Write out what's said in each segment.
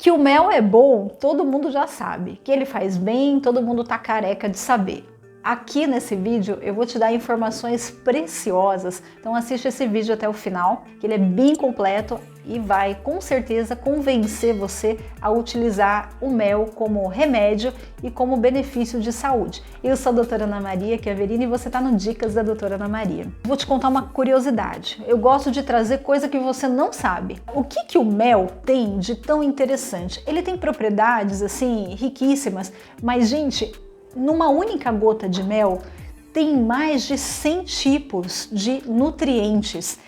Que o mel é bom, todo mundo já sabe. Que ele faz bem, todo mundo tá careca de saber. Aqui nesse vídeo eu vou te dar informações preciosas, então assiste esse vídeo até o final, que ele é bem completo e vai com certeza convencer você a utilizar o mel como remédio e como benefício de saúde. Eu sou a doutora Ana Maria Chiaverini e você está no Dicas da doutora Ana Maria. Vou te contar uma curiosidade, eu gosto de trazer coisa que você não sabe. O que o mel tem de tão interessante? Ele tem propriedades assim riquíssimas, mas gente, numa única gota de mel tem mais de 100 tipos de nutrientes.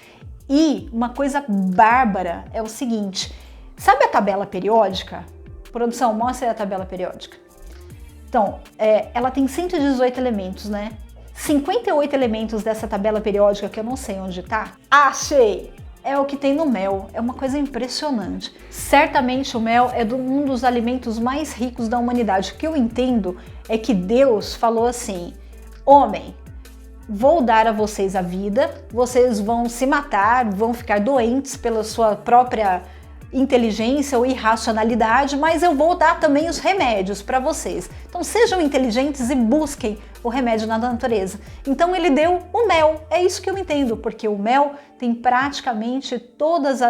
E uma coisa bárbara é o seguinte, sabe a tabela periódica? Produção, mostra aí a tabela periódica. Então, ela tem 118 elementos, né? 58 elementos dessa tabela periódica, que eu não sei onde tá, achei! É o que tem no mel, é uma coisa impressionante. Certamente o mel é um dos alimentos mais ricos da humanidade. O que eu entendo é que Deus falou assim, homem, vou dar a vocês a vida, vocês vão se matar, vão ficar doentes pela sua própria inteligência ou irracionalidade, mas eu vou dar também os remédios para vocês. Então sejam inteligentes e busquem o remédio na natureza. Então ele deu o mel, é isso que eu entendo, porque o mel tem praticamente todos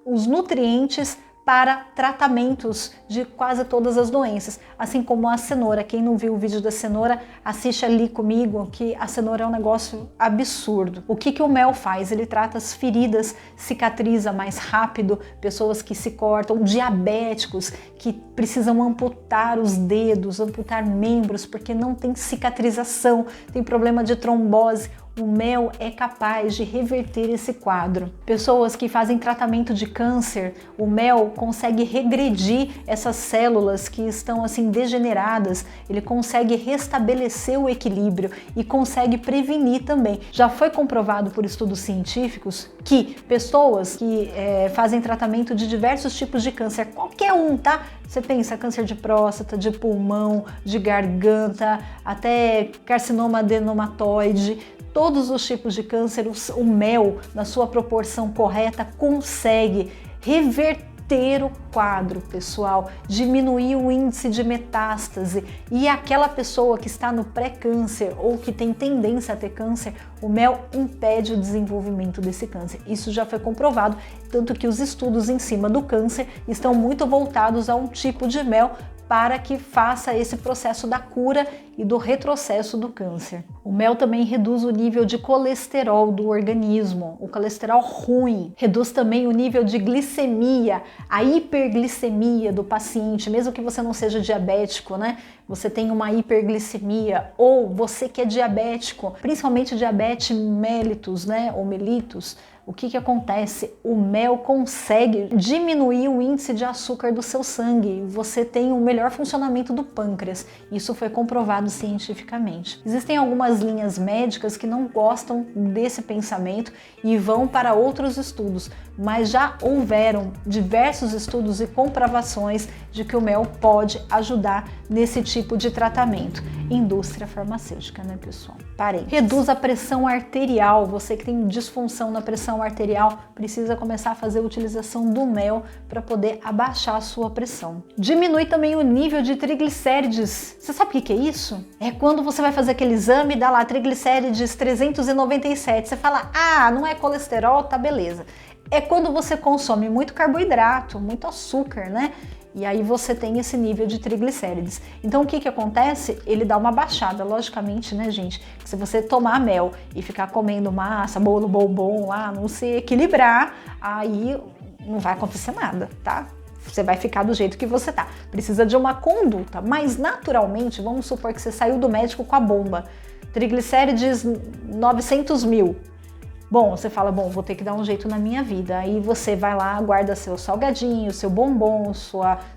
os nutrientes para tratamentos de quase todas as doenças, assim como a cenoura. Quem não viu o vídeo da cenoura, assiste ali comigo, que a cenoura é um negócio absurdo. O que o mel faz? Ele trata as feridas, cicatriza mais rápido, pessoas que se cortam, diabéticos que precisam amputar os dedos, amputar membros porque não tem cicatrização, tem problema de trombose. O mel é capaz de reverter esse quadro. Pessoas que fazem tratamento de câncer, o mel consegue regredir essas células que estão assim degeneradas, ele consegue restabelecer o equilíbrio e consegue prevenir também. Já foi comprovado por estudos científicos que pessoas que fazem tratamento de diversos tipos de câncer, qualquer um, tá? Você pensa câncer de próstata, de pulmão, de garganta, até carcinoma adenomatoide, todos os tipos de câncer, o mel, na sua proporção correta, consegue reverter o quadro, pessoal, diminuir o índice de metástase. E aquela pessoa que está no pré-câncer ou que tem tendência a ter câncer, o mel impede o desenvolvimento desse câncer. Isso já foi comprovado, tanto que os estudos em cima do câncer estão muito voltados a um tipo de mel para que faça esse processo da cura e do retrocesso do câncer. O mel também reduz o nível de colesterol do organismo, o colesterol ruim. Reduz também o nível de glicemia, a hiperglicemia do paciente, mesmo que você não seja diabético, né? Você tem uma hiperglicemia, ou você que é diabético, principalmente diabetes mellitus, né? Ou mellitus. O que acontece? O mel consegue diminuir o índice de açúcar do seu sangue. Você tem um melhor funcionamento do pâncreas. Isso foi comprovado cientificamente. Existem algumas linhas médicas que não gostam desse pensamento e vão para outros estudos, mas já houveram diversos estudos e comprovações de que o mel pode ajudar nesse tipo de tratamento. Indústria farmacêutica, né, pessoal? Parênteses. Reduz a pressão arterial. Você que tem disfunção na pressão arterial precisa começar a fazer a utilização do mel para poder abaixar a sua pressão. Diminui também o nível de triglicérides. Você sabe o que é isso? É quando você vai fazer aquele exame e dá lá triglicérides 397. Você fala, ah, não é colesterol, tá beleza. É quando você consome muito carboidrato, muito açúcar, né? E aí você tem esse nível de triglicérides. Então o que acontece? Ele dá uma baixada, logicamente, né, gente? Se você tomar mel e ficar comendo massa, bolo, bombom lá, não se equilibrar, aí não vai acontecer nada, tá? Você vai ficar do jeito que você tá. Precisa de uma conduta, mas naturalmente, vamos supor que você saiu do médico com a bomba. Triglicérides 900 mil. Bom, você fala, bom, vou ter que dar um jeito na minha vida. Aí você vai lá, guarda seu salgadinho, seu bombom,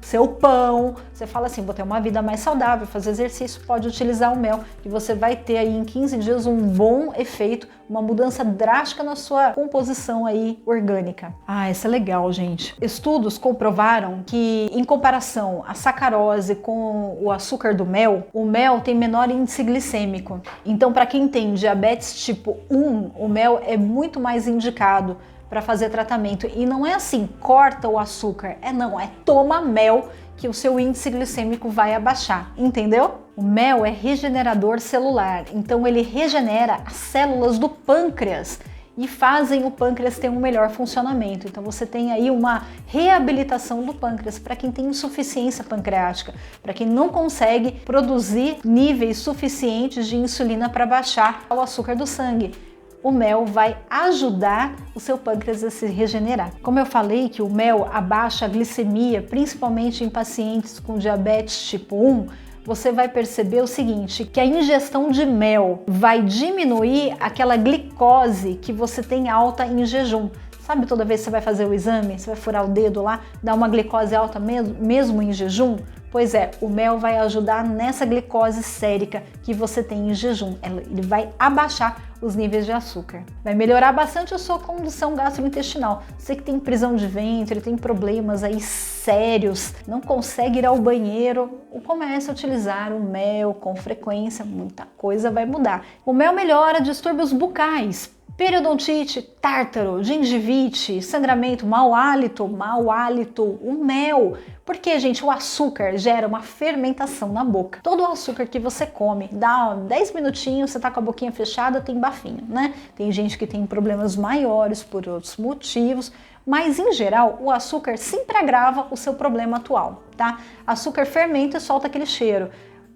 seu pão. Você fala assim, vou ter uma vida mais saudável, fazer exercício, pode utilizar o mel. E você vai ter aí em 15 dias um bom efeito, uma mudança drástica na sua composição aí orgânica. Ah, isso é legal, gente. Estudos comprovaram que, em comparação à sacarose com o açúcar do mel, o mel tem menor índice glicêmico. Então, para quem tem diabetes tipo 1, o mel é muito mais indicado para fazer tratamento. E não é assim, corta o açúcar, não, é toma mel que o seu índice glicêmico vai abaixar, entendeu? O mel é regenerador celular, então ele regenera as células do pâncreas e fazem o pâncreas ter um melhor funcionamento. Então você tem aí uma reabilitação do pâncreas para quem tem insuficiência pancreática, para quem não consegue produzir níveis suficientes de insulina para baixar o açúcar do sangue. O mel vai ajudar o seu pâncreas a se regenerar. Como eu falei que o mel abaixa a glicemia, principalmente em pacientes com diabetes tipo 1, você vai perceber o seguinte, que a ingestão de mel vai diminuir aquela glicose que você tem alta em jejum. Sabe, toda vez que você vai fazer o exame, você vai furar o dedo lá, dá uma glicose alta mesmo em jejum? Pois é, o mel vai ajudar nessa glicose sérica que você tem em jejum. Ele vai abaixar os níveis de açúcar. Vai melhorar bastante a sua condição gastrointestinal. Você que tem prisão de ventre, tem problemas aí sérios, não consegue ir ao banheiro, comece a utilizar o mel com frequência, muita coisa vai mudar. O mel melhora distúrbios bucais, periodontite, tártaro, gengivite, sangramento, mau hálito, o mel. Porque, gente, o açúcar gera uma fermentação na boca. Todo o açúcar que você come, dá 10 minutinhos, você tá com a boquinha fechada, tem bafinho, né? Tem gente que tem problemas maiores por outros motivos, mas em geral o açúcar sempre agrava o seu problema atual, tá? Açúcar fermenta e solta aquele cheiro.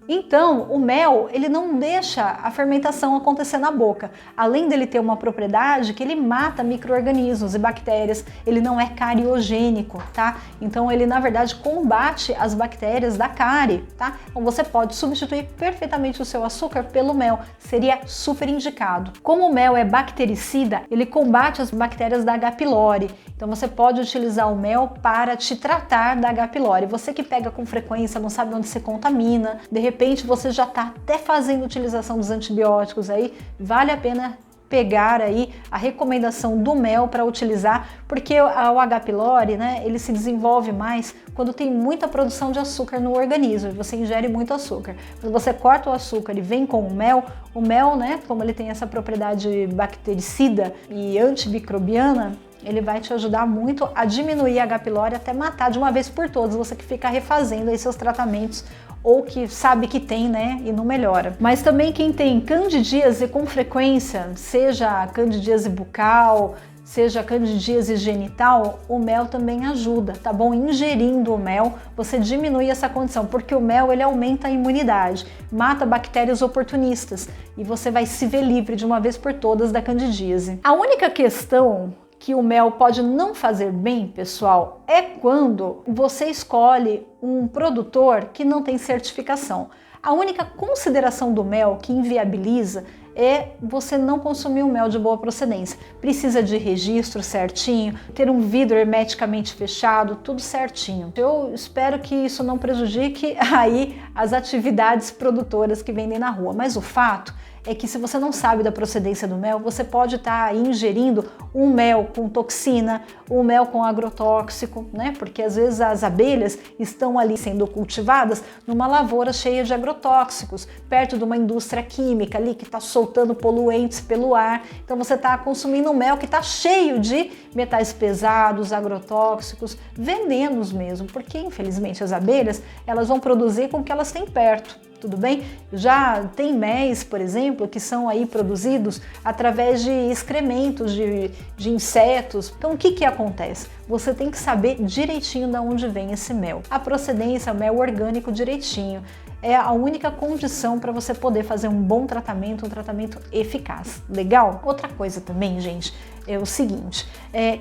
Então, o mel, ele não deixa a fermentação acontecer na boca. Além dele ter uma propriedade que ele mata micro-organismos e bactérias, ele não é cariogênico, tá? Então, ele, na verdade, combate as bactérias da cárie, tá? Então, você pode substituir perfeitamente o seu açúcar pelo mel. Seria super indicado. Como o mel é bactericida, ele combate as bactérias da H. pylori. Então, você pode utilizar o mel para te tratar da H. pylori. Você que pega com frequência, não sabe onde se contamina, de repente você já está até fazendo utilização dos antibióticos aí, vale a pena pegar aí a recomendação do mel para utilizar, porque o H. pylori, né, ele se desenvolve mais quando tem muita produção de açúcar no organismo, você ingere muito açúcar. Quando você corta o açúcar e vem com o mel, né, como ele tem essa propriedade bactericida e antimicrobiana, ele vai te ajudar muito a diminuir a H. pylori até matar de uma vez por todas, você que fica refazendo aí seus tratamentos ou que sabe que tem, né, e não melhora. Mas também quem tem candidíase com frequência, seja candidíase bucal, seja candidíase genital, o mel também ajuda, tá bom? Ingerindo o mel, você diminui essa condição, porque o mel, ele aumenta a imunidade, mata bactérias oportunistas e você vai se ver livre de uma vez por todas da candidíase. A única questão que o mel pode não fazer bem, pessoal, é quando você escolhe um produtor que não tem certificação. A única consideração do mel que inviabiliza é você não consumir um mel de boa procedência. Precisa de registro certinho, ter um vidro hermeticamente fechado, tudo certinho. Eu espero que isso não prejudique aí as atividades produtoras que vendem na rua, mas o fato é que se você não sabe da procedência do mel, você pode estar ingerindo um mel com toxina, um mel com agrotóxico, né? Porque às vezes as abelhas estão ali sendo cultivadas numa lavoura cheia de agrotóxicos, perto de uma indústria química ali que está soltando poluentes pelo ar. Então você está consumindo um mel que está cheio de metais pesados, agrotóxicos, venenos mesmo, porque infelizmente as abelhas elas vão produzir com o que elas têm perto. Tudo bem? Já tem méis, por exemplo, que são aí produzidos através de excrementos de insetos. Então o que acontece? Você tem que saber direitinho de onde vem esse mel. A procedência, o mel orgânico direitinho, é a única condição para você poder fazer um bom tratamento, um tratamento eficaz. Legal? Outra coisa também, gente, é o seguinte,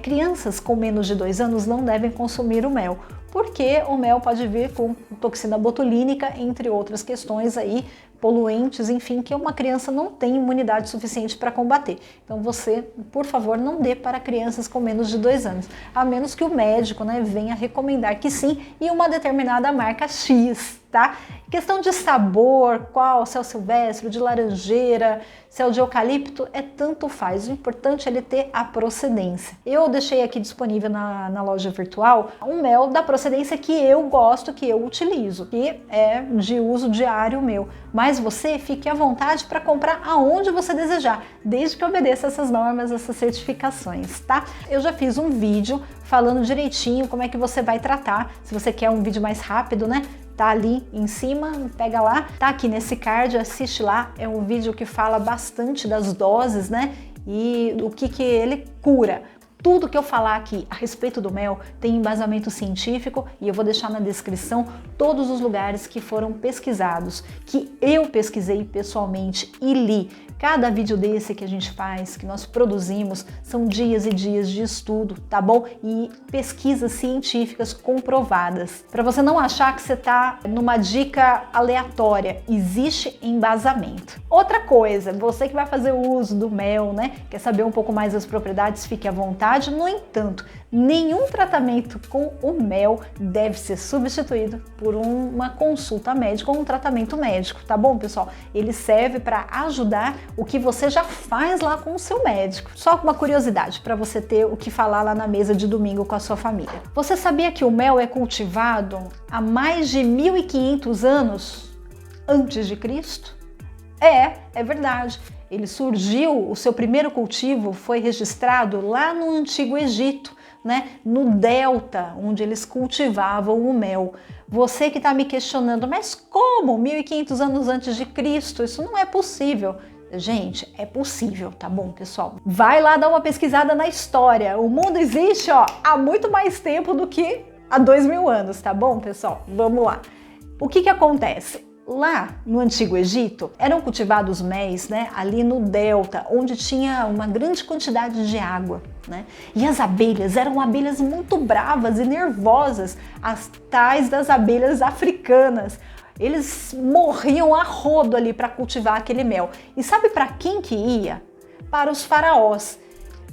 crianças com menos de 2 anos não devem consumir o mel, porque o mel pode vir com toxina botulínica, entre outras questões aí, poluentes, enfim, que uma criança não tem imunidade suficiente para combater. Então você, por favor, não dê para crianças com menos de 2 anos, a menos que o médico, né, venha recomendar que sim, e uma determinada marca X, tá? Questão de sabor, qual, se é o silvestre, de laranjeira, se é o de eucalipto, tanto faz. O importante é ele ter a procedência. Eu deixei aqui disponível na loja virtual um mel da procedência procedência que eu gosto, que eu utilizo, que é de uso diário meu. Mas você fique à vontade para comprar aonde você desejar, desde que obedeça essas normas, essas certificações, tá? Eu já fiz um vídeo falando direitinho como é que você vai tratar. Se você quer um vídeo mais rápido, né? Tá ali em cima, pega lá, tá aqui nesse card, assiste lá. É um vídeo que fala bastante das doses, né? E o que ele cura. Tudo que eu falar aqui a respeito do mel tem embasamento científico e eu vou deixar na descrição todos os lugares que foram pesquisados, que eu pesquisei pessoalmente e li. Cada vídeo desse que a gente faz, que nós produzimos, são dias e dias de estudo, tá bom? E pesquisas científicas comprovadas. Para você não achar que você está numa dica aleatória, existe embasamento. Outra coisa, você que vai fazer o uso do mel, né? Quer saber um pouco mais das propriedades, fique à vontade. No entanto, nenhum tratamento com o mel deve ser substituído por uma consulta médica ou um tratamento médico, tá bom, pessoal? Ele serve para ajudar o que você já faz lá com o seu médico. Só uma curiosidade para você ter o que falar lá na mesa de domingo com a sua família. Você sabia que o mel é cultivado há mais de 1500 anos antes de Cristo? É verdade. Ele surgiu, o seu primeiro cultivo foi registrado lá no Antigo Egito, né, no delta, onde eles cultivavam o mel. Você que está me questionando, mas como 1500 anos antes de Cristo? Isso não é possível. Gente, é possível, tá bom, pessoal? Vai lá dar uma pesquisada na história. O mundo existe, ó, há muito mais tempo do que há 2000 anos, tá bom, pessoal? Vamos lá. O que acontece? Lá no Antigo Egito eram cultivados méis, né, ali no delta, onde tinha uma grande quantidade de água, né? E as abelhas eram abelhas muito bravas e nervosas, as tais das abelhas africanas. Eles morriam a rodo ali para cultivar aquele mel. E sabe para quem que ia? Para os faraós.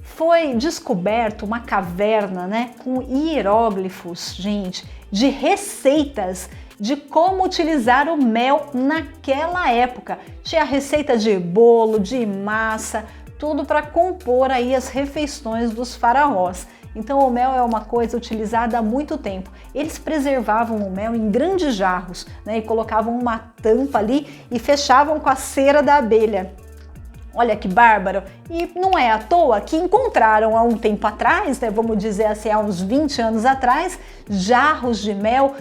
Foi descoberto uma caverna, né, com hieróglifos, gente, de receitas de como utilizar o mel naquela época. Tinha receita de bolo, de massa, tudo para compor aí as refeições dos faraós. Então o mel é uma coisa utilizada há muito tempo. Eles preservavam o mel em grandes jarros, né, e colocavam uma tampa ali e fechavam com a cera da abelha. Olha que bárbaro! E não é à toa que encontraram há um tempo atrás, né, vamos dizer assim, há uns 20 anos atrás, jarros de mel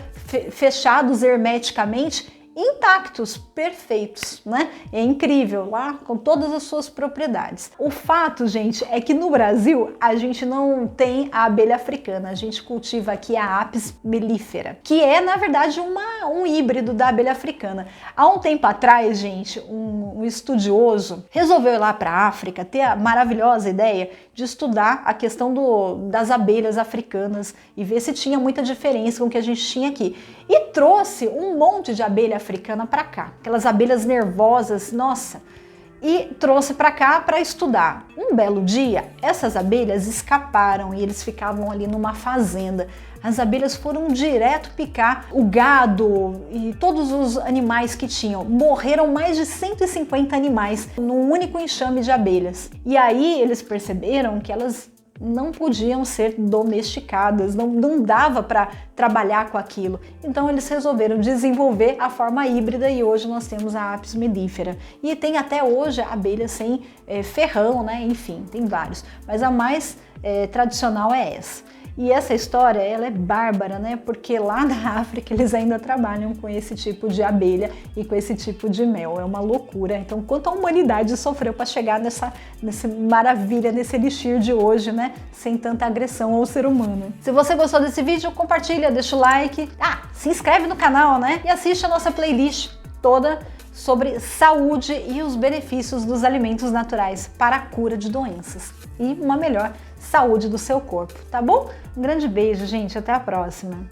fechados hermeticamente, intactos, perfeitos, né? É incrível, lá com todas as suas propriedades. O fato, gente, é que no Brasil a gente não tem a abelha africana, a gente cultiva aqui a Apis mellifera, que é, na verdade, um híbrido da abelha africana. Há um tempo atrás, gente, um estudioso resolveu ir lá para a África, ter a maravilhosa ideia de estudar a questão das abelhas africanas e ver se tinha muita diferença com o que a gente tinha aqui. E trouxe um monte de abelha africana para cá, aquelas abelhas nervosas, nossa, e trouxe para cá para estudar. Um belo dia, essas abelhas escaparam e eles ficavam ali numa fazenda. As abelhas foram direto picar o gado e todos os animais que tinham. Morreram mais de 150 animais num único enxame de abelhas. E aí eles perceberam que elas não podiam ser domesticadas, não dava para trabalhar com aquilo. Então eles resolveram desenvolver a forma híbrida e hoje nós temos a Apis mellifera. E tem até hoje a abelha sem ferrão, né? Enfim, tem vários. Mas a mais tradicional é essa. E essa história, ela é bárbara, né? Porque lá na África eles ainda trabalham com esse tipo de abelha e com esse tipo de mel. É uma loucura. Então, quanto a humanidade sofreu para chegar nessa maravilha, nesse elixir de hoje, né? Sem tanta agressão ao ser humano. Se você gostou desse vídeo, compartilha, deixa o like. Se inscreve no canal, né? E assiste a nossa playlist toda sobre saúde e os benefícios dos alimentos naturais para a cura de doenças e uma melhor saúde do seu corpo, tá bom? Um grande beijo, gente, até a próxima!